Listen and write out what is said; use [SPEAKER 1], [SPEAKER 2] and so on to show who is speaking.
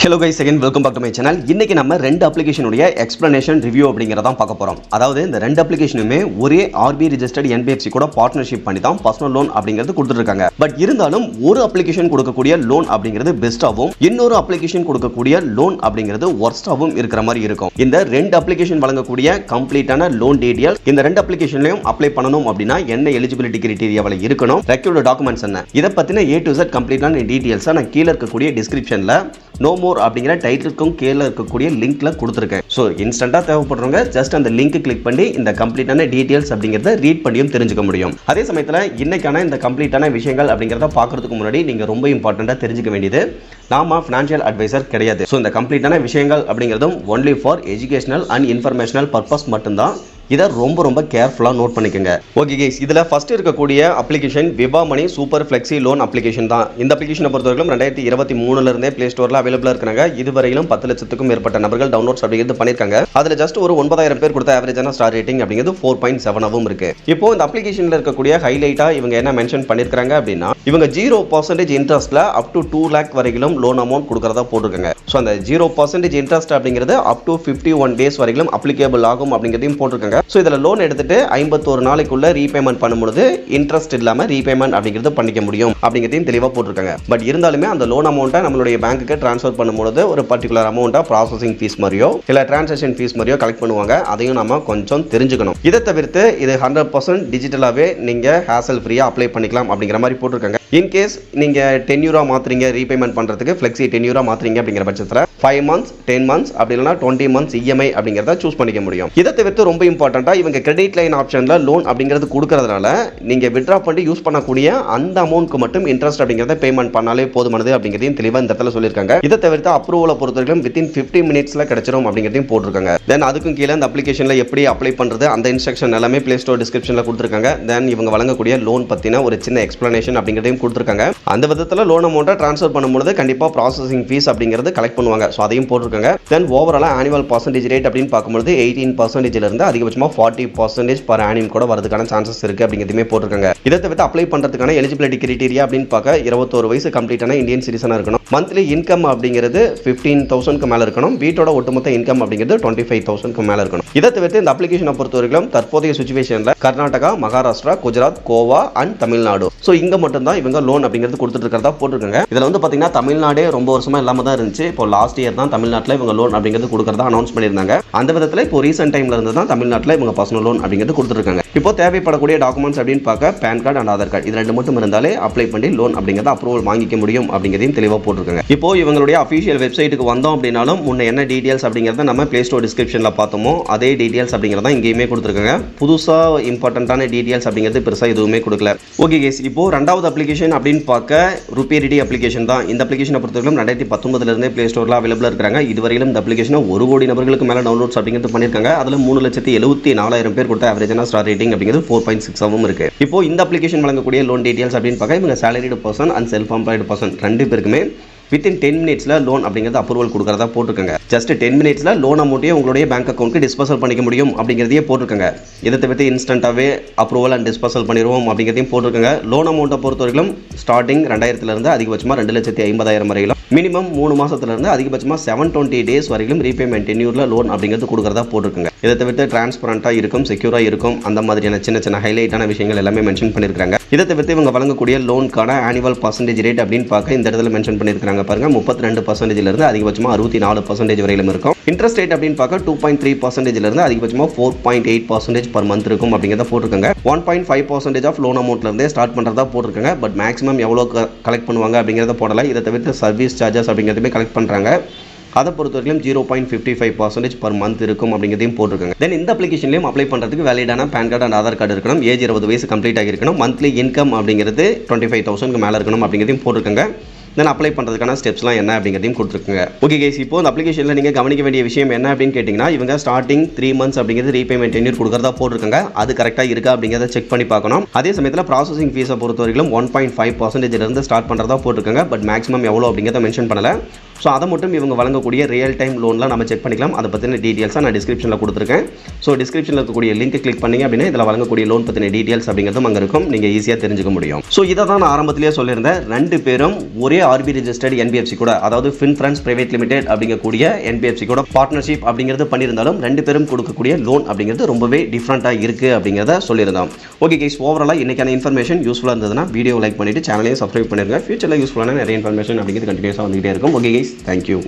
[SPEAKER 1] Hello guys, again welcome back to my channel. இன்னைக்கு நம்ம ரெண்டு அப்ளிகேஷன் உடைய எக்ஸ்பிளனேஷன் ரிவ்யூ அப்படிங்கறத பார்க்க போறோம். அதாவது இந்த ரெண்டு அப்ளிகேஷனுமே ஒரே RBI ரெஜிஸ்டர்ட் NBFC கூட பார்ட்னர்ஷிப் பண்ணி தான் பர்சனல் லோன் அப்படிங்கிறது கொடுத்துருக்காங்க. பட் இருந்தாலும் ஒரு அப்ளிகேஷன் கொடுக்கக்கூடிய லோன் அப்படிங்கிறது பெஸ்டாவும் இன்னொரு அப்ளிகேஷன் கொடுக்கக்கூடிய லோன் அப்படிங்கிறது வொர்ஸ்டாவும் இருக்கிற மாதிரி இருக்கும். இந்த ரெண்டு அப்ளிகேஷன் வழங்கக்கூடிய கம்ப்ளீட்டான லோன் டீடைல்ஸ் இந்த ரெண்டு அப்ளிகேஷன்லயும் அப்ளை பண்ணனும் அப்படினா என்ன எலிஜிபிலிட்டி கிரைட்டீரியாவல இருக்கணும், ரெக்வயர்ட் டாக்குமெண்ட்ஸ் என்ன, இத பத்தின A to Z கம்ப்ளீட்டான டீடைல்ஸா நான் கீழ இருக்கக்கூடிய டிஸ்கிரிப்ஷன்ல நோ மோர் அப்படிங்கிற டைட்டிலுக்கும் கீழே இருக்கக்கூடிய லிங்க்ல கொடுத்துருக்கேன். ஸோ இன்ஸ்டன்டா தேவைப்படுறவங்க ஜஸ்ட் அந்த லிங்க் கிளிக் பண்ணி இந்த கம்ப்ளீட்டான டீடைல்ஸ் அப்படிங்கிறத ரீட் பண்ணியும் தெரிஞ்சுக்க முடியும். அதே சமயத்தில் இன்னைக்கான இந்த கம்ப்ளீட்டான விஷயங்கள் அப்படிங்கிறத பார்க்கறதுக்கு முன்னாடி நீங்க ரொம்ப இம்பார்ட்டண்டா தெரிஞ்சுக்க வேண்டியது, நாம ஃபினான்ஷியல் அட்வைசர் கிடையாது. ஸோ இந்த கம்ப்ளீட்டான விஷயங்கள் அப்படிங்கிறதும் only for educational and informational purpose மட்டும்தான். இதை ரொம்ப கேர்ஃபுல்லா நோட் பண்ணிக்கோங்க. ஓகே கைஸ், இதுல ஃபர்ஸ்ட் இருக்கக்கூடிய அப்ளிகேஷன் விபா மணி சூப்பர் ஃப்ளெக்ஸி லோன் அப்ளிகேஷன் தான். இந்த அப்ளிகேஷனை பொறுத்தவரைக்கும் 2023 இருந்தே பிளே ஸ்டோர்ல அவைலபிளா இருக்காங்க. இதுவரையிலும் 10 லட்சத்துக்கும் மேற்பட்ட நபர்கள் டவுன்லோட்ஸ் அப்படிங்கிறது பண்ணிருக்காங்க. அதுல ஜஸ்ட் ஒரு 9000 பேர் கொடுத்த ஆவரேஜான ஸ்டார் ரேட்டிங் அப்படிங்கிறது 4.7 இருக்கு. இப்போ இந்த அப்ளிகேஷன்ல இருக்கக்கூடிய ஹைலைட்டா இவங்க என்ன மென்ஷன் பண்ணிருக்காங்க அப்படின்னா, இவங்க 0% இன்ட்ரெஸ்ட்ல அப் டு 2 lakh வரைக்கும் லோன் அமௌண்ட் கொடுக்கறதா போட்டுருக்காங்க. ஸோ அந்த 0% இன்ட்ரெஸ்ட் அப்படிங்கிறது அப் டு 51 days வரைக்கும் அப்ளிகேபிள் ஆகும் அப்படிங்கிறதையும் போட்டிருக்காங்க. ஸோ இதில் லோன் எடுத்துட்டு 51 நாளைக்குள்ள ரீபேமெண்ட் பண்ணும்போது இன்ட்ரெஸ்ட் இல்லாம ரீபேமெண்ட் அப்படிங்கிறது பண்ணிக்க முடியும் அப்படிங்கிறதையும் தெளிவாக போட்டிருக்காங்க. பட் இருந்தாலுமே அந்த லோன் அமௌண்ட்டை நம்மளுடைய பேங்க்குக்கு ட்ரான்ஸ்ஃபர் பண்ணும்போது ஒரு பர்டிகுலர் அமௌண்ட்டா ப்ராசஸிங் ஃபீஸ் மாதிரியோ இல்லை டிரான்சாக்ஷன் ஃபீஸ் மாதிரியோ கலெக்ட் பண்ணுவாங்க. அதையும் நம்ம கொஞ்சம் தெரிஞ்சுக்கணும். இதை தவிர்த்து இது 100% டிஜிட்டலாகவே நீங்க ஹேசல் ஃப்ரீயா அப்ளை பண்ணிக்கலாம் அப்படிங்கிற மாதிரி போட்டிருக்காங்க. இன்கேஸ் நீங்க டென்யூரா மாத்துறீங்க ரீபேமெண்ட் பண்றதுக்கு ஃபிளெக்ஸி டென்யூரா மாத்துறீங்க அப்படிங்கிற பட்சத்தில் 5 months 10 months அப்படி இல்லைனா 20 months EMI அப்படிங்கிறத சூஸ் பண்ணிக்க முடியும். இதை தவிர்த்து ரொம்ப இம்பார்ட்டண்டா இவங்க கிரெடிட் லைன் ஆப்ஷன்ல லோன் அப்படிங்கிறது கொடுக்கறதுனால நீங்க வித்ட்ரா பண்ணி யூஸ் பண்ணக்கூடிய அந்த அமௌண்ட்க்கு மட்டும் இன்ட்ரெஸ்ட் அப்படிங்கிறத பேமெண்ட் பண்ணாலே போதுமானது அப்படிங்கிறதையும் தெளிவாக இந்த இடத்துல சொல்லியிருக்காங்க. இதை தவிர்த்து அப்ரூவலை பொறுத்தவரைக்கும் வித்தின் 15 minutesல கிடைச்சிரும் அப்படிங்கிறதையும் போட்டிருக்காங்க. தென் அதுக்கும் கீழே இந்த அப்ளிகேஷன்ல எப்படி அப்ளை பண்றது அந்த இன்ஸ்ட்ரக்ஷன் எல்லாமே பிளே ஸ்டோர் டிஸ்கிரிப்ஷன்ல கொடுத்துருக்காங்க. தென் இவங்க வழங்கக்கூடிய லோன் பத்தின ஒரு சின்ன எக்ஸ்பிளனேஷன் அப்படிங்கிறதையும் கொடுத்துருக்காங்க. அந்த விதத்தில் லோன் அமௌண்ட்டை ட்ரான்ஸ்ஃபர் பண்ணும்போது கண்டிப்பாக ப்ராசஸிங் ஃபீஸ் அப்படிங்கிறது கலெக்ட் பண்ணுவாங்க. ஸோ அதையும் போட்டிருக்காங்க. தென் ஓவராலா ஆனுவல் பர்சன்டேஜ் ரேட் அப்படின்னு பார்க்கும்போது 18% இருந்து அதிகபட்சமாக 40% பர் ஆனியம் கூட வரதுக்கான சான்சஸ் இருக்கு அப்படிங்கிறதுமே போட்டிருக்காங்க. இதை தவிர்த்து அப்ளை பண்றதுக்கான எலிஜிபிலிட்டி கிரைட்டீரியா அப்படின்னு பார்க்க 21 வயசு கம்ப்ளீட்டான இந்தியன் சிட்டிசனா இருக்கணும். மந்த்லி இன்கம் அப்படிங்கிறது 15,000 மேல இருக்கணும். வீட்டோட ஒட்டுமொத்த இன்கம் அப்படிங்கிறது 25,000 மேல இருக்கணும். இதை தவிர்த்து இந்த அப்ளிகேஷனை பொறுத்தவரைக்கும் தற்போதைய சிச்சுவேஷன்ல கர்நாடகா, மகாராஷ்டிரா, குஜராத், கோவா அண்ட் தமிழ்நாடு ஸோ இங்க மட்டும் தான் இவங்க லோன் அப்படிங்கிறது கொடுத்துட்டு இருக்கிறதா போட்டிருக்காங்க. இதுல வந்து பாத்தீங்கன்னா தமிழ்நாடே ரொம்ப வருஷமா இல்லாம தான் இருந்துச்சு. இப்போ லாஸ்ட் இயர் தான் தமிழ்நாட்டில் இவங்க லோன் அப்படிங்கிறது கொடுக்கறதா அனௌன்ஸ் பண்ணியிருந்தாங்க. அந்த விதத்தில் இப்போ ரீசென்ட் டைம்ல இருந்து தான் தமிழ்நாட்டில் இவங்க பர்சனல் லோன் அப்படிங்கிறது கொடுத்துருக்காங்க. இப்போ தேவைப்படக்கூடிய டாக்குமெண்ட்ஸ் அப்படின்னு பார்க்க PAN card and Aadhaar card இது ரெண்டு மட்டும் இருந்தாலே அப்ளை பண்ணி லோன் அப்படிங்கிறத அப்ரூவல் வாங்கிக்க முடியும் அப்படிங்கிறதையும் தெளிவாக போட்டிருக்காங்க. இப்போ இவங்களுடைய அஃபிஷியல் வெப்சைட்டுக்கு வந்தோம் அப்படின்னாலும் முன்ன என்ன டீடைல்ஸ் அப்படிங்கிறத நம்ம பிளே ஸ்டோர் டிஸ்கிரிப்ஷன்ல பார்த்தோமோ அதே டீடைல்ஸ் அப்படிங்கிறத இங்கேயுமே கொடுத்துருக்காங்க. புதுசா இம்பார்ட்டன்டான டீடைல்ஸ் அப்படிங்கிறது பெருசா எதுவுமே கொடுக்கல. ஓகே கேஸ், இப்போ ரெண்டாவது அப்ளிகேஷன் அப்படின்னு பார்க்க ருபேரிடி அப்ளிகேஷன் தான். இந்த அப்ளிகேஷனை பொறுத்தவரைக்கும் 2019 இருந்தே பிளே ஸ்டோர்ல அவைலபிளா இருக்காங்க. இதுவரையிலும் இந்த அப்ளிகேஷனை 1 கோடி நபர்களுக்கு மேல டவுன்லோட்ஸ் அப்படிங்கிறது பண்ணிருக்காங்க. அதுல 3,74,000 பேர் கொடுத்த ஆவரேஜான ஸ்டார் ரேட்டிங் அப்படிங்கிறது 4.6 இருக்கு. இப்போ இந்த அப்ளிகேஷன் வழங்கக்கூடிய லோன் டீடைல்ஸ் அப்படின்னு பார்க்க இவங்க salaried person and self employed person ரெண்டு பேருக்குமே வித்தின் 10 minutesல லோன் அப்படிங்கிறது அப்ரூவல் கொடுக்கறதா போட்டிருக்காங்க. ஜஸ்ட் 10 minutesல லோன் அமௌண்ட்டை உங்களுடைய பேங்க் அக்கௌண்ட்க்கு டிஸ்பர்சல் பண்ணிக்க முடியும் அப்படிங்கிறதையே போட்டிருக்காங்க. இதை தவிர்த்து இன்ஸ்டன்ட்டாவே அப்ரூவல் அண்ட் டிஸ்பர்சல் பண்ணிடுவோம் அப்படிங்கிறதையும் போட்டிருக்காங்க. லோன் அமௌண்ட்டை பொறுத்தவரைக்கும் ஸ்டார்டிங் 2000 இருந்து அதிகபட்சமாக 2,50,000 வரையிலும், மினிமம் 3 மாசத்துல இருந்து அதிகபட்சமாக 720 days வரைக்கும் ரீபேமெண்ட் டென்யூர்ல லோன் அப்படிங்கிறது கொடுக்கறதா போட்டிருக்காங்க. இதை தவிர்த்து டிரான்ஸ்பரண்டா இருக்கும், செக்யூரா இருக்கும், அந்த மாதிரியான சின்ன ஹைலைட்டான விஷயங்கள் எல்லாமே மென்ஷன் பண்ணிருக்காங்க. இதை தவிர்த்து இவங்க வழங்கக்கூடிய லோனுக்கான ஆனுவல் பர்சன்டேஜ் ரேட் அப்படின்னு பார்க்க இந்த இடத்துல மென்ஷன் பண்ணிருக்காங்க பாருங்க. 32% இருந்து அதிகபட்சமாக 64% வரையிலும் இருக்கும். இன்ட்ரெஸ்ட் ரேட் அப்படின்னு பார்க்க 2.3% இருந்து அதிகபட்சமாக 4.8% பர் மந்த் இருக்கும் அப்படிங்கிறத போட்டிருக்காங்க. 1.5% ஆஃப் லோன் அமௌண்ட்ல இருந்தே ஸ்டார்ட் பண்றதா போட்டிருக்காங்க. பட் மேக்ஸிமம் எவ்வளவு கலெக்ட் பண்ணுவாங்க அப்படிங்கிறத போடல. இதை தவிர்த்து சர்வீஸ் சார்ஜஸ் அப்படிங்கிறதுமே கலெக்ட் பண்றாங்க. அதை பொறுத்தவரைக்கும் 0.55% பர் மந்த் இருக்கும் அப்படிங்கிறதையும் போட்டிருக்காங்க. தென் இந்த அப்ளிகேஷன்லையும் அப்ளை பண்ணுறதுக்கு வேலிடான PAN card and Aadhaar card இருக்கணும். ஏஜ் 20 வயசு கம்ப்ளீட் ஆகிருக்கணும். மந்த்லி இன்கம் அப்படிங்கிறது 25,000 மேலே இருக்கணும் அப்படிங்கிறதையும் போட்டிருக்காங்க. தென் அப்ளை பண்ணுறதுக்கான ஸ்டெப்ஸ்லாம் என்ன அப்படிங்கிறதையும் கொடுத்துருக்குங்க. ஓகே கைஸ், இப்போ இந்த அப்ளிகேஷனில் நீங்கள் கவனிக்க வேண்டிய விஷயம் என்ன அப்படின்னு கேட்டிங்கன்னா, இவங்க ஸ்டார்டிங் 3 months அப்படிங்கிறது ரீபேமெண்ட் டென்யூர் கொடுக்கறதா போட்டிருக்காங்க. அது கரெக்டாக இருக்கா அப்படிங்கிறத செக் பண்ணி பார்க்கணும். அதே சமயத்தில் ப்ராசஸிங் ஃபீஸை பொறுத்த வரைக்கும் 1.5% இருந்து ஸ்டார்ட் பண்ணுறதா போட்டிருக்காங்க. பட் மேக்ஸிமம் எவ்வளோ அப்படிங்கிறத மென்ஷன் பண்ணல. ஸோ அதை மட்டும் இவங்க வழங்கக்கூடிய ரியல் டைம் லோன்லாம் நம்ம செக் பண்ணிக்கலாம். அதை பற்றின டீட்டெயில்ஸாக நான் டிஸ்கிரிப்ஷனில் கொடுத்துருக்கேன். ஸோ டிஸ்கிரிப்ஷனில் இருக்கக்கூடிய லிங்க் கிளிக் பண்ணிங்க அப்படின்னா இதில் வழங்கக்கூடிய லோன் பற்றின டீட்டெயில்ஸ் அப்படிங்கிறதும் அங்கே இருக்கும். நீங்கள் ஈஸியாக தெரிஞ்சுக்க முடியும். ஸோ இதை தான் நான் ஆரம்பத்திலேயே சொல்லியிருந்தேன். 2 பேரும் ஒரே ஆர்பி ரிஜிஸ்டர்ட் என்பிஎஃப்சி கூட, அதாவது ஃபின்ஃப்ரான்ஸ் பிரைவேட் லிமிடெட் அப்படிங்கக்கூடிய என்பிஎஃப்சி கூட பார்ட்னர்ஷிப் அப்படிங்கிறது பண்ணியிருந்தாலும் 2 பேரும் கொடுக்கக்கூடிய லோன் அப்படிங்கிறது ரொம்பவே டிஃப்ரெண்ட்டாக இருக்குது அப்படிங்கிறத சொல்லியிருந்தோம். ஓகே கைஸ், ஓவராலாக இன்றைக்கான இன்ஃபர்மேஷன் யூஸ்ஃபுல்லாக இருந்ததுன்னா வீடியோ லைக் பண்ணிவிட்டு சேனலையும் சப்ஸ்கிரைப் பண்ணிருங்க. ஃபியூச்சரில் யூஸ்ஃபுல்லான நிறைய இன்ஃபர்மேஷன் அப்படிங்கிறது கண்டினியூஸாக வந்துகிட்டே இருக்கும். Okay guys, thank you.